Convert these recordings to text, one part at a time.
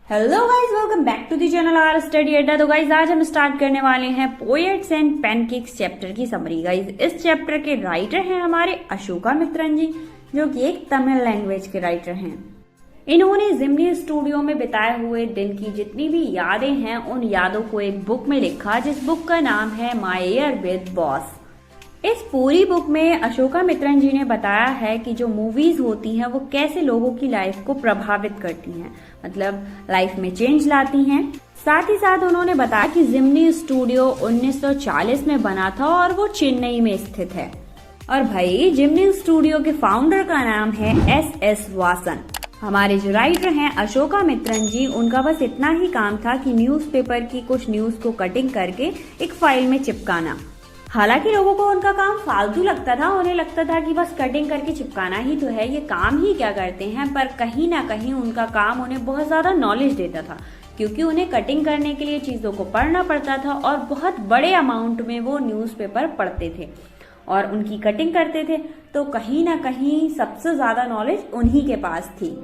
Hello guys, welcome back to the channel R study Adda. तो guys आज हम start करने वाले हैं पोएट्स एंड पैनकेक्स चैप्टर की समरी। गाइस इस चैप्टर के राइटर हैं हमारे अशोका मित्रन जी, जो कि एक तमिल लैंग्वेज के राइटर हैं। इन्होंने जिमनी स्टूडियो में बिताए हुए दिन की जितनी भी यादें हैं उन यादों को एक बुक में लिखा, जिस बुक का नाम है माय ईयर विद बॉस। इस पूरी बुक में अशोका मित्रन जी ने बताया है कि जो मूवीज होती हैं वो कैसे लोगों की लाइफ को प्रभावित करती हैं, मतलब लाइफ में चेंज लाती हैं। साथ ही साथ उन्होंने बताया कि जिमनी स्टूडियो 1940 में बना था और वो चेन्नई में स्थित है। और भाई जिमनी स्टूडियो के फाउंडर का नाम है एस वासन। हमारे जो राइटर हैं अशोका मित्रन जी, उनका बस इतना ही काम था कि न्यूज़पेपर की कुछ न्यूज को कटिंग करके एक फाइल में चिपकाना। हालांकि लोगों को उनका काम फालतू लगता था, उन्हें लगता था कि बस कटिंग करके चिपकाना ही तो है, ये काम ही क्या करते हैं। पर कहीं ना कहीं उनका काम उन्हें बहुत ज्यादा नॉलेज देता था, क्योंकि उन्हें कटिंग करने के लिए चीजों को पढ़ना पड़ता था और बहुत बड़े अमाउंट में वो न्यूज़पेपर पढ़ते थे और उनकी कटिंग करते थे। तो कहीं ना कहीं सबसे ज्यादा नॉलेज उन्हीं के पास थी।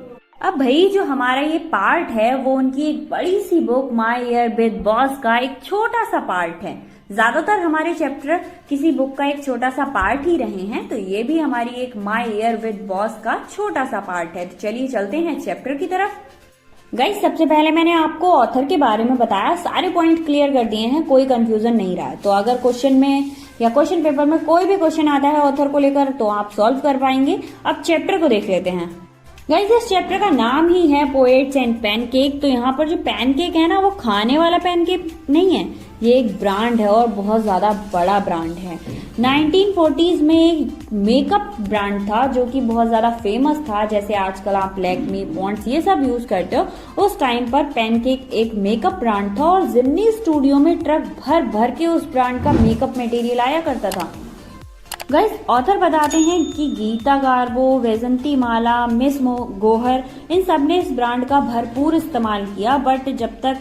अब भाई जो हमारा ये पार्ट है वो उनकी एक बड़ी सी book my year with boss का एक छोटा सा पार्ट है। ज्यादातर हमारे चैप्टर किसी बुक का एक छोटा सा पार्ट ही रहे हैं, तो ये भी हमारी एक माय ईयर विद बॉस का छोटा सा पार्ट है। तो चलिए चलते हैं चैप्टर की तरफ। गाइस सबसे पहले मैंने आपको ऑथर के बारे में बताया, सारे पॉइंट क्लियर कर दिए हैं, कोई कंफ्यूजन नहीं रहा। तो अगर क्वेश्चन में या क्वेश्चन पेपर में कोई भी क्वेश्चन आता है ऑथर को लेकर तो आप सॉल्व कर पाएंगे। अब चैप्टर को देख लेते हैं। गाइस इस चैप्टर का नाम ही है पोएट्स एंड पैनकेक। तो यहाँ पर जो पैनकेक है ना, वो खाने वाला पैनकेक नहीं है, ये एक ब्रांड है और बहुत ज्यादा बड़ा ब्रांड है। 1940s में एक मेकअप ब्रांड था जो कि बहुत ज्यादा फेमस था। जैसे आजकल आप लैक्मे, पॉन्ड्स ये सब यूज करते हो, उस टाइम पर पैनकेक एक मेकअप ब्रांड था और जिमनी स्टूडियो में ट्रक भर भर के उस ब्रांड का मेकअप मटेरियल आया करता था। गाइस ऑथर बताते हैं कि गीता गार्बो, वैजंती माला, मिस गोहर, इन सब ने इस ब्रांड का भरपूर इस्तेमाल किया। बट जब तक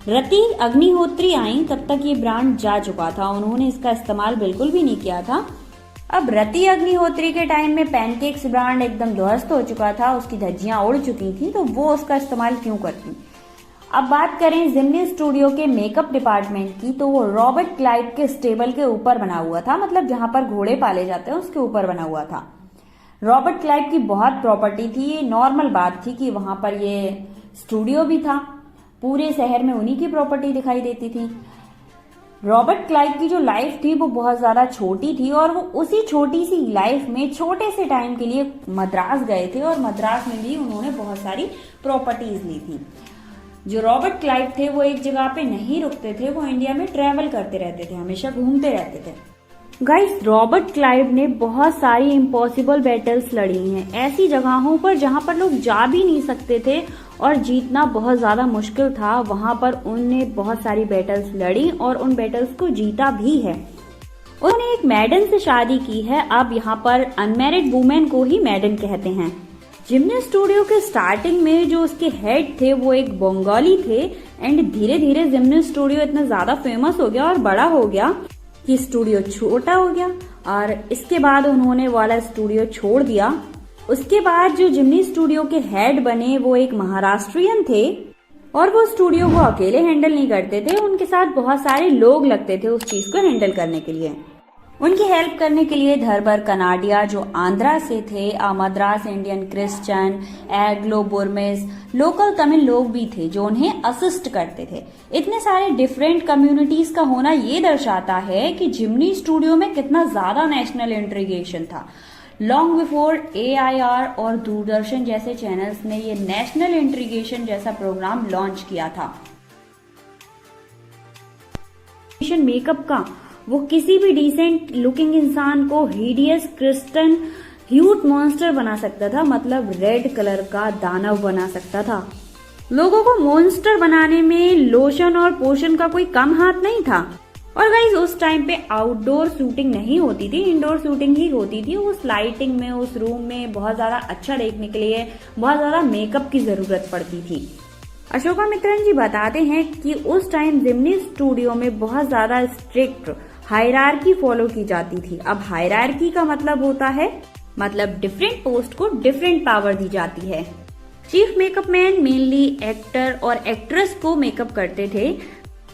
रति अग्निहोत्री आई तब तक ये ब्रांड जा चुका था, उन्होंने इसका इस्तेमाल बिल्कुल भी नहीं किया था। अब रति अग्निहोत्री के टाइम में पैनकेक्स ब्रांड एकदम ध्वस्त हो चुका था, उसकी धज्जियां उड़ चुकी थी, तो वो उसका इस्तेमाल क्यों करती। अब बात करें जिमनी स्टूडियो के मेकअप डिपार्टमेंट की, तो वो रॉबर्ट क्लाइव के स्टेबल के ऊपर बना हुआ था, मतलब जहां पर घोड़े पाले जाते हैं उसके ऊपर बना हुआ था। रॉबर्ट क्लाइव की बहुत प्रॉपर्टी थी, ये नॉर्मल बात थी कि वहां पर ये स्टूडियो भी था, पूरे शहर में उन्हीं की प्रॉपर्टी दिखाई देती थी। रॉबर्ट क्लाइव की जो लाइफ थी वो बहुत ज्यादा छोटी थी और वो उसी छोटी सी लाइफ में छोटे से टाइम के लिए मद्रास गए थे और मद्रास में भी उन्होंने बहुत सारी प्रॉपर्टीज ली थी। जो रॉबर्ट क्लाइव थे वो एक जगह पे नहीं रुकते थे, वो इंडिया में ट्रेवल करते रहते थे, हमेशा घूमते रहते थे। गाइस रॉबर्ट क्लाइव ने बहुत सारी इम्पॉसिबल बैटल्स लड़ी हैं, ऐसी जगहों पर जहां पर लोग जा भी नहीं सकते थे और जीतना बहुत ज्यादा मुश्किल था, वहां पर उनने बहुत सारी बैटल्स लड़ी और उन बैटल्स को जीता भी है। उन्होंने एक मैडन से शादी की है। अब यहाँ पर अनमैरिड वुमेन को ही मैडन कहते हैं। जिमनी स्टूडियो के स्टार्टिंग में जो उसके हेड थे वो एक बंगाली थे एंड धीरे धीरे जिमनी स्टूडियो इतना ज्यादा फेमस हो गया और बड़ा हो गया कि स्टूडियो छोटा हो गया और इसके बाद उन्होंने वाला स्टूडियो छोड़ दिया। उसके बाद जो जिमनी स्टूडियो के हेड बने वो एक महाराष्ट्रियन थे और वो स्टूडियो को अकेले हैंडल नहीं करते थे, उनके साथ बहुत सारे लोग लगते थे उस चीज को हैंडल करने के लिए। उनकी हेल्प करने के लिए धरबर कनाडिया जो आंध्रा से थे, Madras Indian Christian, Anglo Burmese, local Tamil लोग भी थे जो उन्हें असिस्ट करते थे। इतने सारे डिफरेंट कम्युनिटीज का होना ये दर्शाता है कि जिमनी स्टूडियो में कितना ज्यादा नेशनल इंटीग्रेशन था। लॉन्ग बिफोर AIR और दूरदर्शन जैसे चैनल्स ने ये नेशनल इंटीग्रेशन जैसा प्रोग्राम लॉन्च किया था। मेकअप का वो किसी भी डिसेंट लुकिंग इंसान को हिडियस क्रिस्टन ह्यूट मॉन्स्टर बना सकता था, मतलब रेड कलर का दानव बना सकता था। लोगों को मॉन्स्टर बनाने में लोशन और पोशन का कोई कम हाथ नहीं था। और गाइस उस टाइम पे आउटडोर शूटिंग नहीं होती थी, इंडोर शूटिंग ही होती थी। उस लाइटिंग में, उस रूम में बहुत ज्यादा अच्छा देखने के लिए बहुत ज्यादा मेकअप की जरूरत पड़ती थी। अशोका मित्रन जी बताते हैं कि उस टाइम जिमनी स्टूडियो में बहुत ज्यादा स्ट्रिक्ट हायरार्की फॉलो की जाती थी। अब हायरार्की का मतलब होता है, मतलब डिफरेंट पोस्ट को डिफरेंट पावर दी जाती है। Chief makeup man mainly actor और एक्ट्रेस को मेकअप करते थे।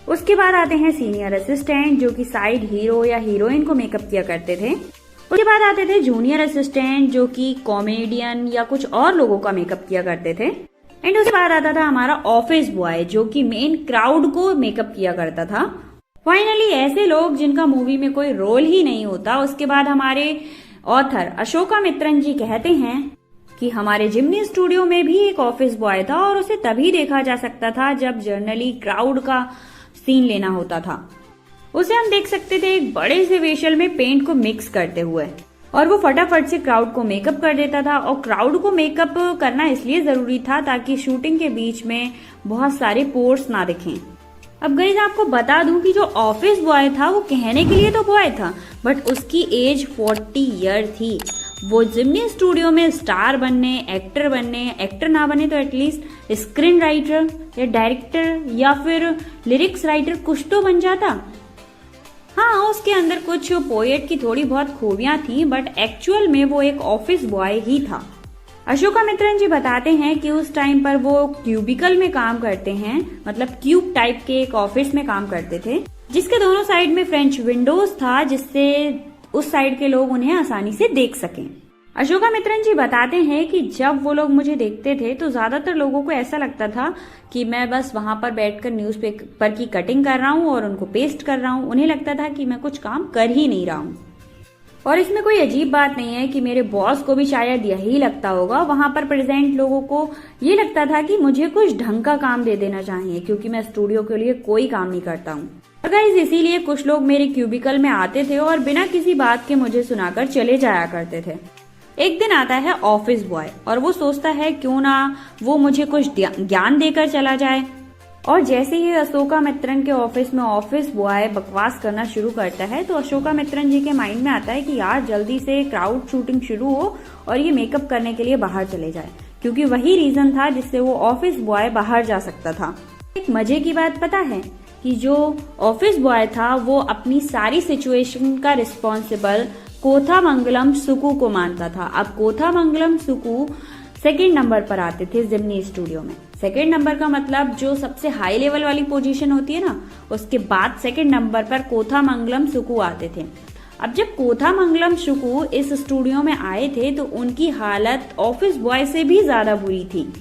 उसके बाद आते हैं सीनियर असिस्टेंट, जो कि साइड हीरो या हीरोइन को मेकअप किया करते थे। उसके बाद आते थे जूनियर असिस्टेंट, जो कि कॉमेडियन या कुछ और लोगों का मेकअप किया करते थे। एंड उसके बाद आता था हमारा ऑफिस बॉय, जो कि मेन क्राउड को मेकअप किया करता था। फाइनली ऐसे लोग जिनका मूवी में कोई रोल ही नहीं होता। उसके बाद हमारे ऑथर अशोका मित्रन जी कहते हैं कि हमारे जिमनी स्टूडियो में भी एक ऑफिस बॉय था और उसे तभी देखा जा सकता था जब जनरली क्राउड का सीन लेना होता था। उसे हम देख सकते थे एक बड़े से फेशियल में पेंट को मिक्स करते हुए, और वो फटाफट से क्राउड को मेकअप कर देता था। और क्राउड को मेकअप करना इसलिए जरूरी था ताकि शूटिंग के बीच में बहुत सारे पोर्स ना दिखें। अब गाइस आपको बता दूं कि जो ऑफिस बॉय था वो कहने के लिए तो बॉय था, बट उसकी एज 40 ईयर थी। वो जिमनी स्टूडियो में स्टार बनने, एक्टर ना बने तो एटलीस्ट स्क्रीन राइटर या डायरेक्टर या फिर लिरिक्स राइटर कुछ तो बन जाता। हाँ, उसके अंदर कुछ पोएट की थोड़ी बहुत खूबियां थी, बट एक्चुअल में वो एक ऑफिस बॉय ही था। अशोका मित्रन जी बताते हैं कि उस टाइम पर वो क्यूबिकल में काम करते हैं, मतलब क्यूब टाइप के एक ऑफिस में काम करते थे, जिसके दोनों साइड में फ्रेंच विंडोज था, जिससे उस साइड के लोग उन्हें आसानी से देख सकें। अशोका मित्रन जी बताते हैं कि जब वो लोग मुझे देखते थे तो ज्यादातर लोगों को ऐसा लगता था कि मैं बस वहां पर बैठकर न्यूज़पेपर की कटिंग कर रहा हूँ और उनको पेस्ट कर रहा हूँ। उन्हें लगता था कि मैं कुछ काम कर ही नहीं रहा हूँ। और इसमें कोई अजीब बात नहीं है कि मेरे बॉस को भी शायद यही लगता होगा। वहां पर प्रेजेंट लोगों को ये लगता था कि मुझे कुछ ढंग का काम दे देना चाहिए, क्योंकि मैं स्टूडियो के लिए कोई काम नहीं करता हूँ। और गाइस इसीलिए कुछ लोग मेरे क्यूबिकल में आते थे और बिना किसी बात के मुझे सुनाकर चले जाया करते थे। एक दिन आता है ऑफिस बॉय और वो सोचता है क्यों ना वो मुझे कुछ ज्ञान देकर चला जाए। और जैसे ही अशोका मित्रन के ऑफिस में ऑफिस बॉय बकवास करना शुरू करता है तो अशोका मित्रन जी के माइंड में आता है कि यार जल्दी से क्राउड शूटिंग शुरू हो और ये मेकअप करने के लिए बाहर चले जाए, क्योंकि वही रीजन था जिससे वो ऑफिस बॉय बाहर जा सकता था। एक मजे की बात पता है कि जो ऑफिस बॉय था वो अपनी सारी सिचुएशन का रिस्पॉन्सिबल कोथामंगलम सुकू को मानता था। अब कोथामंगलम सुकू सेकंड नंबर पर आते थे जिमनी स्टूडियो में। सेकंड नंबर का मतलब जो सबसे हाई लेवल वाली पोजीशन होती है ना, उसके बाद सेकंड नंबर पर कोथामंगलम सुकू आते थे। अब जब कोथामंगलम सुकू इस स्टूडियो में आए थे तो उनकी हालत ऑफिस बॉय से भी ज्यादा बुरी थी।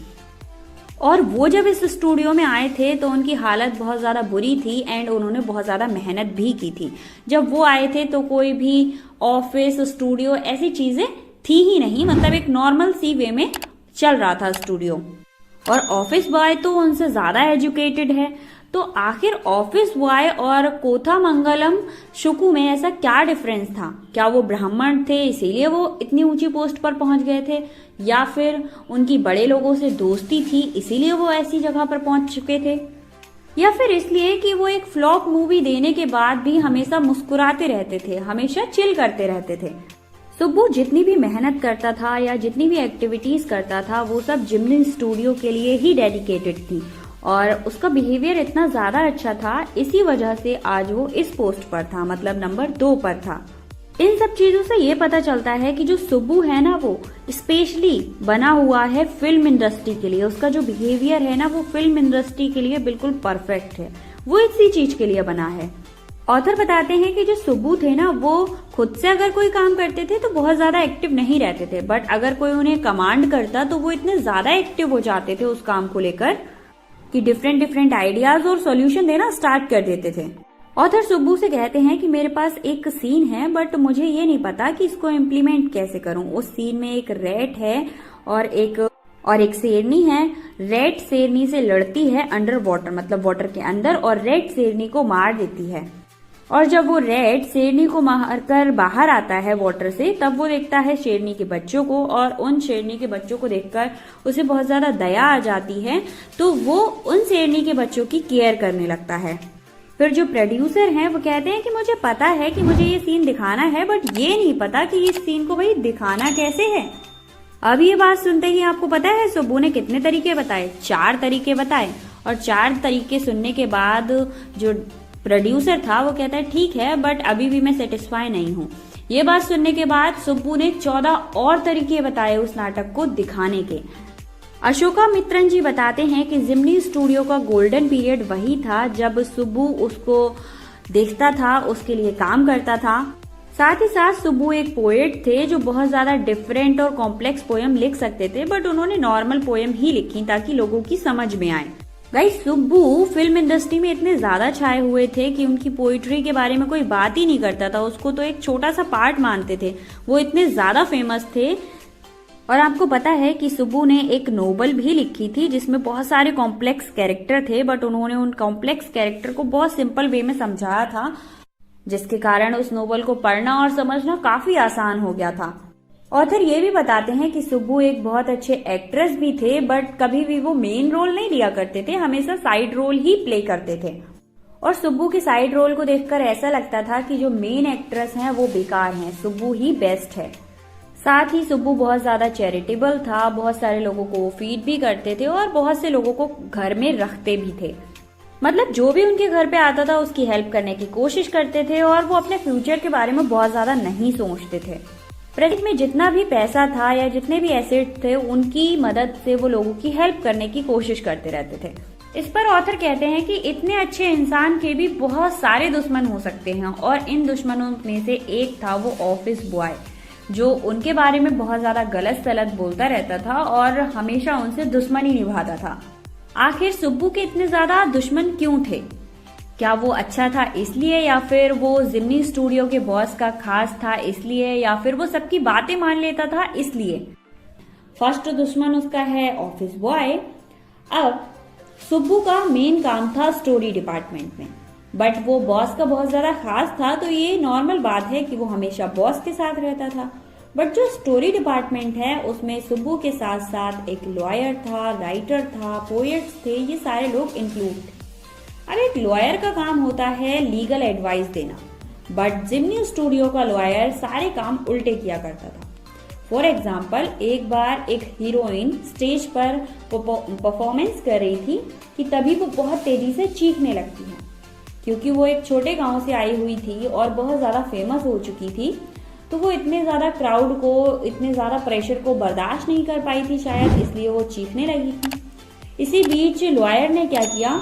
और वो जब इस स्टूडियो में आए थे तो उनकी हालत बहुत ज्यादा बुरी थी एंड उन्होंने बहुत ज्यादा मेहनत भी की थी। जब वो आए थे तो कोई भी ऑफिस स्टूडियो ऐसी चीजें थी ही नहीं, मतलब एक नॉर्मल सी वे में चल रहा था स्टूडियो। और ऑफिस बॉय तो उनसे ज्यादा एजुकेटेड है, तो आखिर ऑफिस बॉय और कोथामंगलम सुकू में ऐसा क्या डिफरेंस था? क्या वो ब्राह्मण थे इसीलिए वो इतनी ऊंची पोस्ट पर पहुंच गए थे, या फिर उनकी बड़े लोगों से दोस्ती थी इसीलिए वो ऐसी जगह पर पहुंच चुके थे, या फिर इसलिए कि वो एक फ्लॉप मूवी देने के बाद भी हमेशा मुस्कुराते रहते थे, हमेशा चिल करते रहते थे। सुब्बू जितनी भी मेहनत करता था या जितनी भी एक्टिविटीज करता था वो सब जिमनी स्टूडियो के लिए ही डेडिकेटेड थी और उसका बिहेवियर इतना ज्यादा अच्छा था, इसी वजह से आज वो इस पोस्ट पर था, मतलब नंबर 2 पर था। इन सब चीजों से ये पता चलता है कि जो सुब्बू है ना वो स्पेशली बना हुआ है फिल्म इंडस्ट्री के लिए। उसका जो बिहेवियर है ना वो फिल्म इंडस्ट्री के लिए बिल्कुल परफेक्ट है, वो इसी चीज के लिए बना है। ऑथर बताते हैं कि जो सुब्बू थे ना वो खुद से अगर कोई काम करते थे तो बहुत ज्यादा एक्टिव नहीं रहते थे, बट अगर कोई उन्हें कमांड करता तो वो इतने ज्यादा एक्टिव हो जाते थे उस काम को लेकर कि डिफरेंट आइडियाज और सॉल्यूशन देना स्टार्ट कर देते थे। ऑथर सुब्बू से कहते हैं कि मेरे पास एक सीन है बट मुझे ये नहीं पता कि इसको इम्प्लीमेंट कैसे करूं। उस सीन में एक रैट है और एक शेरनी है। रैट शेरनी से लड़ती है अंडर वाटर, मतलब वाटर के अंदर, और रैट शेरनी को मार देती है। और जब वो रैट शेरनी को मारकर बाहर आता है वाटर से तब वो देखता है शेरनी के बच्चों को, और उन शेरनी के बच्चों को देखकर उसे बहुत ज्यादा दया आ जाती है, तो वो उन शेरनी के बच्चों की केयर करने लगता है। फिर जो प्रोड्यूसर हैं वो कहते हैं कि मुझे पता है कि मुझे ये सीन दिखाना है, बट ये नहीं पता कि इस सीन को भाई दिखाना कैसे है। अब ये बात सुनते ही आपको पता है सुब्बू ने कितने तरीके बताए? 4 तरीके बताए। और 4 तरीके सुनने के बाद जो प्रोड्यूसर था वो कहता है ठीक है बट अभी भी मैं सेटिस्फाई नहीं हूँ। ये बात सुनने के बाद सुब्बू ने 14 और तरीके बताए उस नाटक को दिखाने के। अशोका मित्रन जी बताते हैं कि जिमनी स्टूडियो का गोल्डन पीरियड वही था जब सुब्बू उसको देखता था, उसके लिए काम करता था। साथ ही साथ सुब्बू एक पोएट थे जो बहुत ज्यादा डिफरेंट और कॉम्प्लेक्स पोएम लिख सकते थे, बट उन्होंने नॉर्मल पोएम ही लिखी ताकि लोगों की समझ में आए। गाइस, सुब्बू फिल्म इंडस्ट्री में इतने ज्यादा छाए हुए थे कि उनकी पोइट्री के बारे में कोई बात ही नहीं करता था, उसको तो एक छोटा सा पार्ट मानते थे। वो इतने ज्यादा फेमस थे। और आपको पता है कि सुब्बू ने एक नोवेल भी लिखी थी जिसमें बहुत सारे कॉम्प्लेक्स कैरेक्टर थे, बट उन्होंने उन कॉम्प्लेक्स कैरेक्टर को बहुत सिंपल वे में समझाया था, जिसके कारण उस नोवेल को पढ़ना और समझना काफी आसान हो गया था। ऑथर ये भी बताते हैं कि सुब्बू एक बहुत अच्छे एक्ट्रेस भी थे, बट कभी भी वो मेन रोल नहीं लिया करते थे, हमेशा साइड रोल ही प्ले करते थे। और सुब्बू के साइड रोल को देखकर ऐसा लगता था कि जो मेन एक्ट्रेस हैं वो बेकार हैं, सुब्बू ही बेस्ट है। साथ ही सुब्बू बहुत ज्यादा चैरिटेबल था, बहुत सारे लोगों को फीड भी करते थे और बहुत से लोगों को घर में रखते भी थे। मतलब जो भी उनके घर पे आता था उसकी हेल्प करने की कोशिश करते थे और वो अपने फ्यूचर के बारे में बहुत ज्यादा नहीं सोचते थे। प्रेजेंट में जितना भी पैसा था या जितने भी एसेट थे उनकी मदद से वो लोगों की हेल्प करने की कोशिश करते रहते थे। इस पर ऑथर कहते हैं कि इतने अच्छे इंसान के भी बहुत सारे दुश्मन हो सकते हैं और इन दुश्मनों में से एक था वो ऑफिस बॉय, जो उनके बारे में बहुत ज्यादा गलत सलत बोलता रहता था और हमेशा उनसे दुश्मनी निभाता था। आखिर सुब्बू के इतने ज्यादा दुश्मन क्यों थे? क्या वो अच्छा था इसलिए, या फिर वो जिमनी स्टूडियो के बॉस का खास था इसलिए, या फिर वो सबकी बातें मान लेता था इसलिए? फर्स्ट दुश्मन उसका है ऑफिस बॉय। अब सुब्बू का मेन काम था स्टोरी डिपार्टमेंट में, बट वो बॉस का बहुत ज्यादा खास था, तो ये नॉर्मल बात है कि वो हमेशा बॉस के साथ रहता था। बट जो स्टोरी डिपार्टमेंट है उसमें सुब्बू के साथ साथ एक लॉयर था, राइटर था, पोएट्स थे, ये सारे लोग इंक्लूड थे। अब एक लॉयर का काम होता है लीगल एडवाइस देना, बट जिमनी स्टूडियो का लॉयर सारे काम उल्टे किया करता था। फॉर एग्जाम्पल, एक बार एक हीरोइन स्टेज पर परफॉर्मेंस कर रही थी कि तभी वो बहुत तेजी से चीखने लगती है। क्योंकि वो एक छोटे गांव से आई हुई थी और बहुत ज्यादा फेमस हो चुकी थी, तो वो इतने ज्यादा क्राउड को, इतने ज्यादा प्रेशर को बर्दाश्त नहीं कर पाई थी शायद, इसलिए वो चीखने लगी थी। इसी बीच लॉयर ने क्या किया,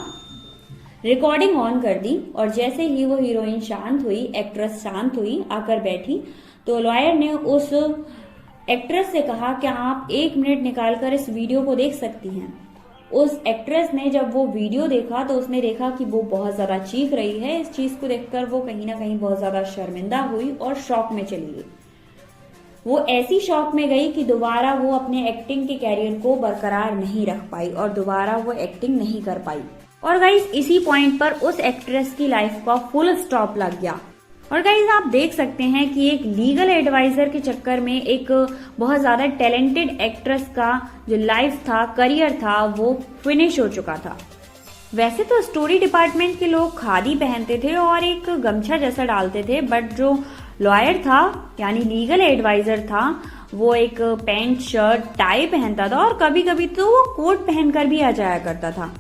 रिकॉर्डिंग ऑन कर दी और जैसे ही वो हीरोइन शांत हुई, एक्ट्रेस शांत हुई, आकर बैठी, तो लॉयर ने उस एक्ट्रेस से कहा क्या आप 1 मिनट निकालकर इस वीडियो को देख सकती हैं। उस एक्ट्रेस ने जब वो वीडियो देखा तो उसने देखा कि वो बहुत ज्यादा चीख रही है। इस चीज को देखकर वो कहीं ना कहीं बहुत ज्यादा शर्मिंदा हुई और शॉक में चली गई। वो ऐसी शॉक में गई कि दोबारा वो अपने एक्टिंग के कैरियर को बरकरार नहीं रख पाई और दोबारा वो एक्टिंग नहीं कर पाई। और गाइस, इसी पॉइंट पर उस एक्ट्रेस की लाइफ का फुल स्टॉप लग गया। और गाइस, आप देख सकते हैं कि एक लीगल एडवाइजर के चक्कर में एक बहुत ज्यादा टैलेंटेड एक्ट्रेस का जो लाइफ था, करियर था, वो फिनिश हो चुका था। वैसे तो स्टोरी डिपार्टमेंट के लोग खादी पहनते थे और एक गमछा जैसा डालते थे, बट जो लॉयर था यानी लीगल एडवाइजर था वो एक पैंट शर्ट टाई पहनता था और कभी कभी तो वो कोट पहनकर भी आ जाया करता था,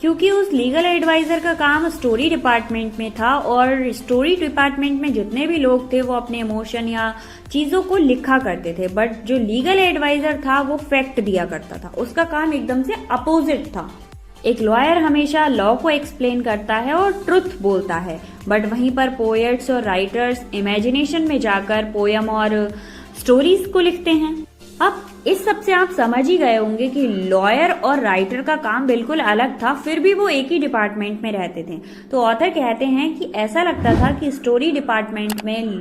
क्योंकि उस लीगल एडवाइजर का काम स्टोरी डिपार्टमेंट में था और स्टोरी डिपार्टमेंट में जितने भी लोग थे वो अपने इमोशन या चीजों को लिखा करते थे, बट जो लीगल एडवाइजर था वो फैक्ट दिया करता था। उसका काम एकदम से अपोजिट था। एक लॉयर हमेशा लॉ को एक्सप्लेन करता है और ट्रुथ बोलता है, बट वहीं पर पोएट्स और राइटर्स इमेजिनेशन में जाकर पोयम और स्टोरीज को लिखते हैं। अब इस सब से आप समझ ही गए होंगे कि लॉयर और राइटर का काम बिल्कुल अलग था, फिर भी वो एक ही डिपार्टमेंट में रहते थे। तो ऑथर कहते हैं कि ऐसा लगता था कि स्टोरी डिपार्टमेंट में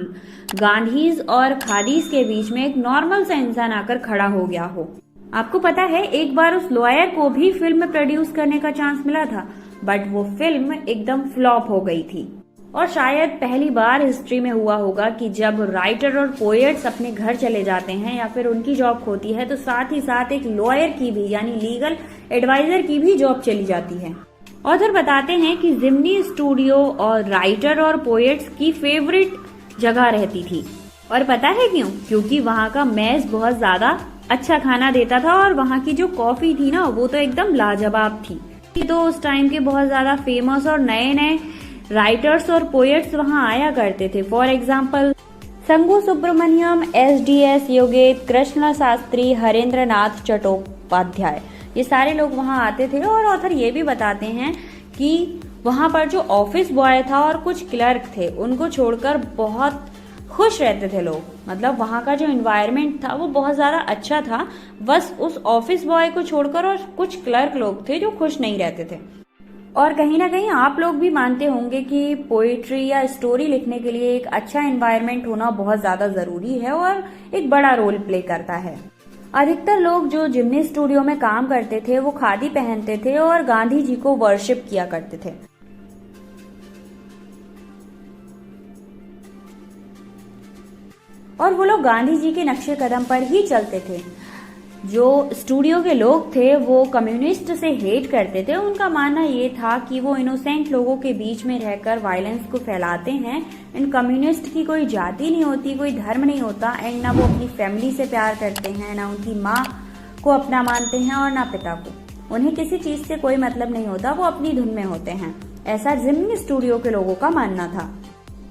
गांधीज और खादीज के बीच में एक नॉर्मल सा इंसान आकर खड़ा हो गया हो। आपको पता है एक बार उस लॉयर को भी फिल्म प्रोड्यूस करने का चांस मिला था, बट वो फिल्म एकदम फ्लॉप हो गई थी। और शायद पहली बार हिस्ट्री में हुआ होगा कि जब राइटर और पोएट्स अपने घर चले जाते हैं या फिर उनकी जॉब खोती है तो साथ ही साथ एक लॉयर की भी यानी लीगल एडवाइजर की भी जॉब चली जाती है। ऑथर बताते हैं कि जिमनी स्टूडियो और राइटर और पोएट्स की फेवरेट जगह रहती थी। और पता है क्यों? क्योंकि वहाँ का मेस बहुत ज्यादा अच्छा खाना देता था और वहाँ की जो कॉफी थी ना वो तो एकदम लाजवाब थी। तो उस टाइम के बहुत ज्यादा फेमस और नए नए राइटर्स और पोएट्स वहाँ आया करते थे। For example Sangu Subramaniam, SDS Yogesh, Krishna Shastri, Harendra Nath Upadhyay, ये सारे लोग वहाँ आते थे। और ऑथर ये भी बताते हैं कि वहाँ पर जो ऑफिस बॉय था और कुछ क्लर्क थे, उनको छोड़कर बहुत खुश रहते थे लोग। मतलब वहाँ का जो एनवायरनमेंट था वो बहुत ज्यादा अच्छा था, बस उस ऑफिस बॉय को छोड़कर, और कुछ क्लर्क लोग थे जो खुश नहीं रहते थे। और कहीं ना कहीं आप लोग भी मानते होंगे कि पोएट्री या स्टोरी लिखने के लिए एक अच्छा एनवायरनमेंट होना बहुत ज्यादा जरूरी है और एक बड़ा रोल प्ले करता है। अधिकतर लोग जो जिम्नी स्टूडियो में काम करते थे वो खादी पहनते थे और गांधी जी को वर्शिप किया करते थे। और वो लोग गांधी जी के नक्शे कदम पर ही चलते थे। जो स्टूडियो के लोग थे वो कम्युनिस्ट से हेट करते थे। उनका मानना ये था कि वो इनोसेंट लोगों के बीच में रहकर वायलेंस को फैलाते हैं। एंड कम्युनिस्ट की कोई जाति नहीं होती, कोई धर्म नहीं होता, एंड ना वो अपनी फैमिली से प्यार करते हैं, ना उनकी माँ को अपना मानते हैं और ना पिता को। उन्हें किसी चीज से कोई मतलब नहीं होता, वो अपनी धुन में होते हैं। ऐसा जिम्नी स्टूडियो के लोगों का मानना था।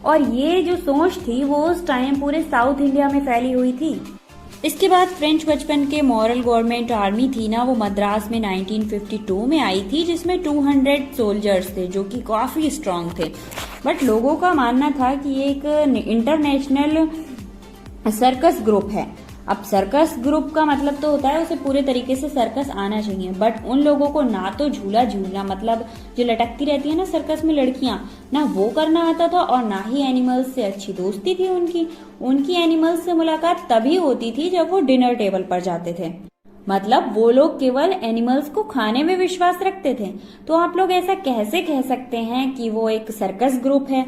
और ये जो सोच थी वो उस टाइम पूरे साउथ इंडिया में फैली हुई थी। इसके बाद फ्रेंच बचपन के मॉरल गवर्नमेंट आर्मी थी ना, वो मद्रास में 1952 में आई थी, जिसमें 200 सोल्जर्स थे जो कि काफी स्ट्रांग थे। बट लोगों का मानना था कि ये एक इंटरनेशनल सर्कस ग्रुप है। अब सर्कस ग्रुप का मतलब तो होता है उसे पूरे तरीके से सर्कस आना चाहिए, बट उन लोगों को ना तो झूला झूलना, मतलब जो लटकती रहती है ना सर्कस में लड़कियां, ना वो करना आता था, और ना ही एनिमल्स से अच्छी दोस्ती थी उनकी एनिमल्स से मुलाकात तभी होती थी जब वो डिनर टेबल पर जाते थे। मतलब वो लोग केवल एनिमल्स को खाने में विश्वास रखते थे। तो आप लोग ऐसा कैसे कह सकते हैं कि वो एक सर्कस ग्रुप है।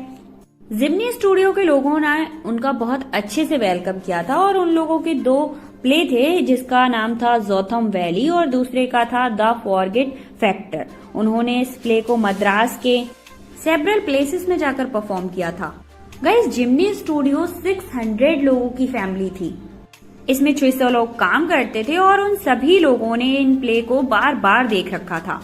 जिम्नी स्टूडियो के लोगों ने उनका बहुत अच्छे से वेलकम किया था। और उन लोगों के 2 प्ले थे, जिसका नाम था जोथम वैली और दूसरे का था द फॉरगेट फैक्टर। उन्होंने इस प्ले को मद्रास के सेवरल प्लेसेस में जाकर परफॉर्म किया था। गाइस, जिम्नी स्टूडियो 600 लोगों की फैमिली थी। इसमें 600 लोग काम करते थे और उन सभी लोगों ने इन प्ले को बार बार देख रखा था।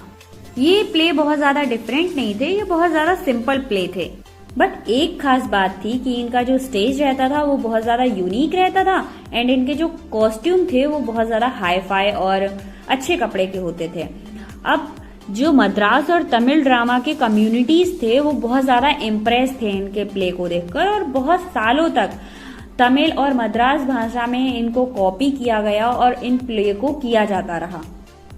ये प्ले बहुत ज्यादा डिफरेंट नहीं थे, ये बहुत ज्यादा सिंपल प्ले थे। बट एक खास बात थी कि इनका जो स्टेज रहता था वो बहुत ज्यादा यूनिक रहता था, एंड इनके जो कॉस्ट्यूम थे वो बहुत ज्यादा हाई फाई और अच्छे कपड़े के होते थे। अब जो मद्रास और तमिल ड्रामा के कम्युनिटीज थे वो बहुत ज्यादा इम्प्रेस थे इनके प्ले को देखकर, और बहुत सालों तक तमिल और मद्रास भाषा में इनको कॉपी किया गया और इन प्ले को किया जाता रहा।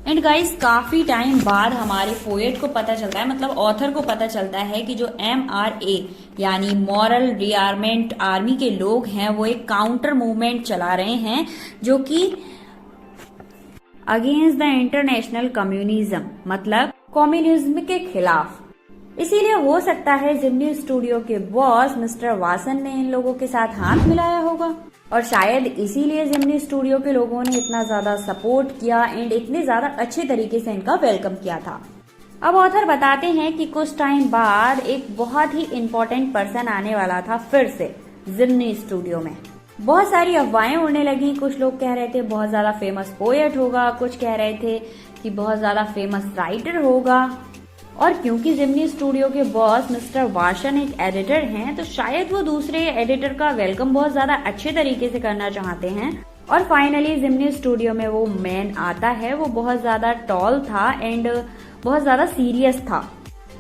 एंड गाइस, काफी टाइम बाद हमारे पोएट को पता चलता है, मतलब ऑथर को पता चलता है कि जो MRA यानी मॉरल रिआर्मेंट आर्मी के लोग हैं वो एक काउंटर मूवमेंट चला रहे हैं जो कि अगेंस्ट द इंटरनेशनल कम्युनिज्म, मतलब कम्युनिज्म के खिलाफ। इसीलिए हो सकता है जिम्नी स्टूडियो के बॉस मिस्टर वासन ने इन लोगों के साथ हाथ मिलाया होगा, और शायद इसीलिए जिम्नी स्टूडियो के लोगों ने इतना ज्यादा सपोर्ट किया एंड इतने ज्यादा अच्छे तरीके से इनका वेलकम किया था। अब ऑथर बताते हैं कि कुछ टाइम बाद एक बहुत ही इम्पोर्टेंट पर्सन आने वाला था फिर से जिम्नी स्टूडियो में। बहुत सारी अफवाहें उड़ने लगी। कुछ लोग कह रहे थे बहुत ज्यादा फेमस पोएट होगा, कुछ कह रहे थे कि बहुत ज्यादा फेमस राइटर होगा। और क्योंकि जिम्नी स्टूडियो के बॉस मिस्टर वासन एक एडिटर हैं, तो शायद वो दूसरे एडिटर का वेलकम बहुत ज्यादा अच्छे तरीके से करना चाहते हैं। और फाइनली जिम्नी स्टूडियो में वो मैन आता है। वो बहुत ज्यादा टॉल था एंड बहुत ज्यादा सीरियस था।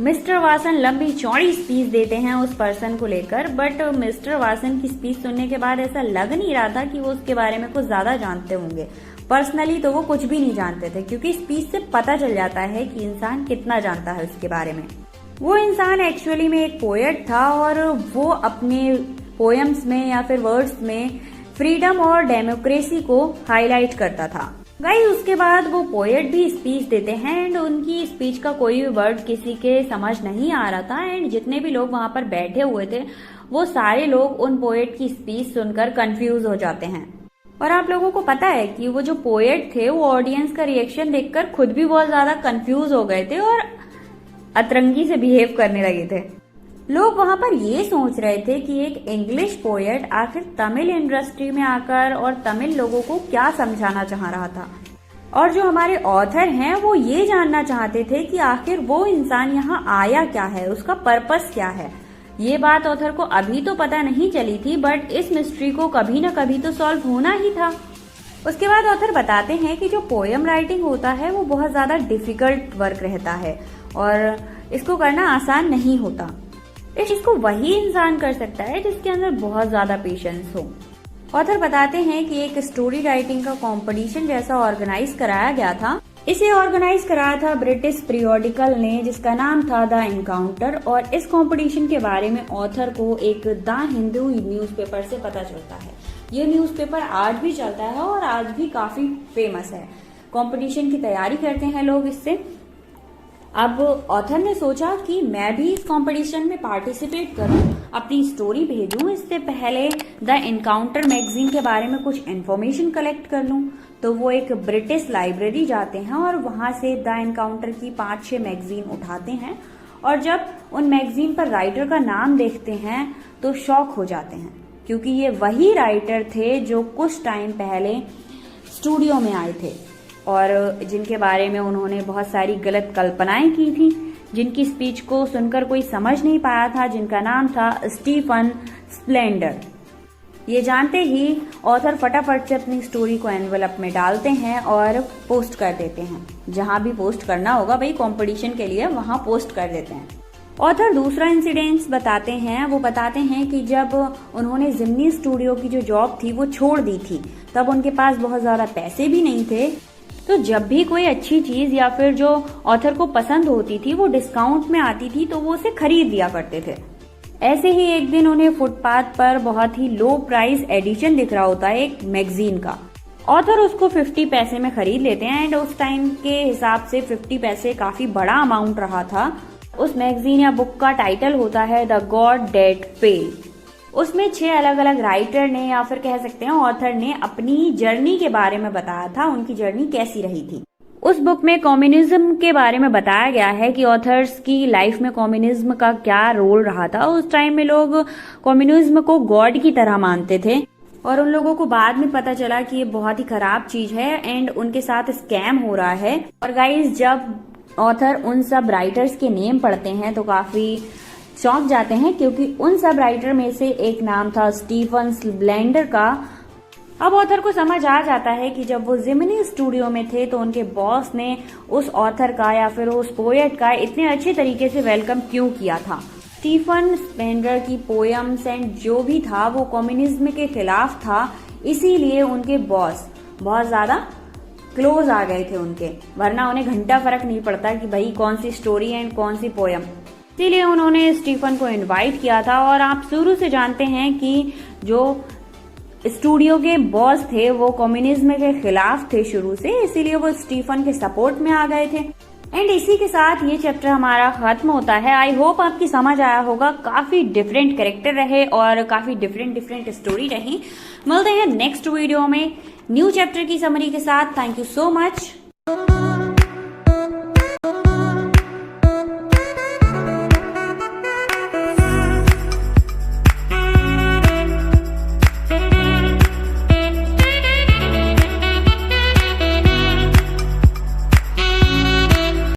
मिस्टर वासन लंबी चौड़ी स्पीच देते हैं उस पर्सन को लेकर, बट मिस्टर वासन की स्पीच सुनने के बाद ऐसा लग नहीं रहा था कि वो उसके बारे में कुछ ज्यादा जानते होंगे। पर्सनली तो वो कुछ भी नहीं जानते थे, क्योंकि स्पीच से पता चल जाता है कि इंसान कितना जानता है उसके बारे में। वो इंसान एक्चुअली में एक पोएट था और वो अपने पोएम्स में या फिर वर्ड्स में फ्रीडम और डेमोक्रेसी को हाईलाइट करता था। गाइस, उसके बाद वो पोएट भी स्पीच देते हैं एंड उनकी स्पीच का कोई भी वर्ड किसी के समझ नहीं आ रहा था। एंड जितने भी लोग वहां पर बैठे हुए थे वो सारे लोग उन पोएट की स्पीच सुनकर कंफ्यूज हो जाते हैं। और आप लोगों को पता है कि वो जो पोएट थे वो ऑडियंस का रिएक्शन देखकर खुद भी बहुत ज्यादा कंफ्यूज हो गए थे और अतरंगी से बिहेव करने लगे थे। लोग वहां पर ये सोच रहे थे कि एक इंग्लिश पोएट आखिर तमिल इंडस्ट्री में आकर और तमिल लोगों को क्या समझाना चाह रहा था। और जो हमारे ऑथर हैं वो ये जानना चाहते थे कि आखिर वो इंसान यहाँ आया क्या है, उसका पर्पस क्या है। ये बात ऑथर को अभी तो पता नहीं चली थी, बट इस मिस्ट्री को कभी न कभी तो सॉल्व होना ही था। उसके बाद ऑथर बताते हैं कि जो पोयम राइटिंग होता है वो बहुत ज्यादा डिफिकल्ट वर्क रहता है और इसको करना आसान नहीं होता। इस चीज को वही इंसान कर सकता है जिसके अंदर बहुत ज्यादा पेशेंस हो। ऑथर बताते हैं कि एक स्टोरी राइटिंग का कंपटीशन जैसा ऑर्गेनाइज कराया गया था। इसे ऑर्गेनाइज कराया था ब्रिटिश पीरियोडिकल ने, जिसका नाम था द एनकाउंटर। और इस कंपटीशन के बारे में ऑथर को एक द हिंदू न्यूज़पेपर से पता चलता है। ये न्यूज़पेपर आज भी चलता है और आज भी काफी फेमस है। कंपटीशन की तैयारी करते हैं लोग इससे। अब ऑथर ने सोचा कि मैं भी इस कंपटीशन में पार्टिसिपेट करूं, अपनी स्टोरी भेजूं। इससे पहले द एनकाउंटर मैगजीन के बारे में कुछ इन्फॉर्मेशन कलेक्ट कर लूं। तो वो एक ब्रिटिश लाइब्रेरी जाते हैं और वहां से द एनकाउंटर की 5-6 मैगजीन उठाते हैं और जब उन मैगजीन पर राइटर का नाम देखते हैं तो शॉक हो जाते हैं, क्योंकि ये वही राइटर थे जो कुछ टाइम पहले स्टूडियो में आए थे और जिनके बारे में उन्होंने बहुत सारी गलत कल्पनाएं की थी, जिनकी स्पीच को सुनकर कोई समझ नहीं पाया था, जिनका नाम था स्टीफन स्प्लेंडर। ये जानते ही ऑथर फटाफट से अपनी स्टोरी को एनवेलप में डालते हैं और पोस्ट कर देते हैं। जहां भी पोस्ट करना होगा भाई कंपटीशन के लिए, वहां पोस्ट कर देते हैं। ऑथर दूसरा इंसिडेंट्स बताते हैं। वो बताते हैं कि जब उन्होंने जिमनी स्टूडियो की जो जॉब थी वो छोड़ दी थी, तब उनके पास बहुत ज्यादा पैसे भी नहीं थे। तो जब भी कोई अच्छी चीज या फिर जो ऑथर को पसंद होती थी वो डिस्काउंट में आती थी तो वो उसे खरीद लिया करते थे। ऐसे ही एक दिन उन्हें फुटपाथ पर बहुत ही लो प्राइस एडिशन दिख रहा होता है एक मैगजीन का। ऑथर उसको 50 पैसे में खरीद लेते हैं एंड उस टाइम के हिसाब से 50 पैसे काफी बड़ा अमाउंट रहा था। उस मैगजीन या बुक का टाइटल होता है द गॉड डेट पे। उसमें 6 अलग अलग राइटर ने या फिर कह सकते हैं ऑथर ने अपनी जर्नी के बारे में बताया था, उनकी जर्नी कैसी रही थी। उस बुक में कम्युनिज्म के बारे में बताया गया है कि ऑथर्स की लाइफ में कम्युनिज्म का क्या रोल रहा था। उस टाइम में लोग कम्युनिज्म को गॉड की तरह मानते थे और उन लोगों को बाद में पता चला कि ये बहुत ही खराब चीज है एंड उनके साथ स्कैम हो रहा है। और गाइस, जब ऑथर उन सब राइटर्स के नेम पढ़ते हैं तो काफी चौंक जाते हैं, क्योंकि उन सब राइटर में से एक नाम था स्टीफन स्प्लेंडर का। अब ऑथर को समझ आ जाता है कि जब वो जिमनी स्टूडियो में थे तो उनके बॉस ने उस ऑथर का या फिर उस पोएट का इतने अच्छे तरीके से वेलकम क्यों किया था। स्टीफन स्प्लेंडर की पोयम्स एंड जो भी था वो कम्युनिज्म के खिलाफ था, इसीलिए उनके बॉस बहुत ज्यादा क्लोज आ गए थे उनके, वरना उन्हें घंटा फर्क नहीं पड़ता कि भाई कौन सी स्टोरी एंड कौन सी पोयम। इसीलिए उन्होंने स्टीफन को इनवाइट किया था। और आप शुरू से जानते हैं कि जो स्टूडियो के बॉस थे वो कम्युनिज्म के खिलाफ थे शुरू से, इसीलिए वो स्टीफन के सपोर्ट में आ गए थे। एंड इसी के साथ ये चैप्टर हमारा खत्म होता है। आई होप आपकी समझ आया होगा। काफी डिफरेंट कैरेक्टर रहे और काफी डिफरेंट स्टोरी रही। मिलते हैं नेक्स्ट वीडियो में न्यू चैप्टर की समरी के साथ। Thank you so much.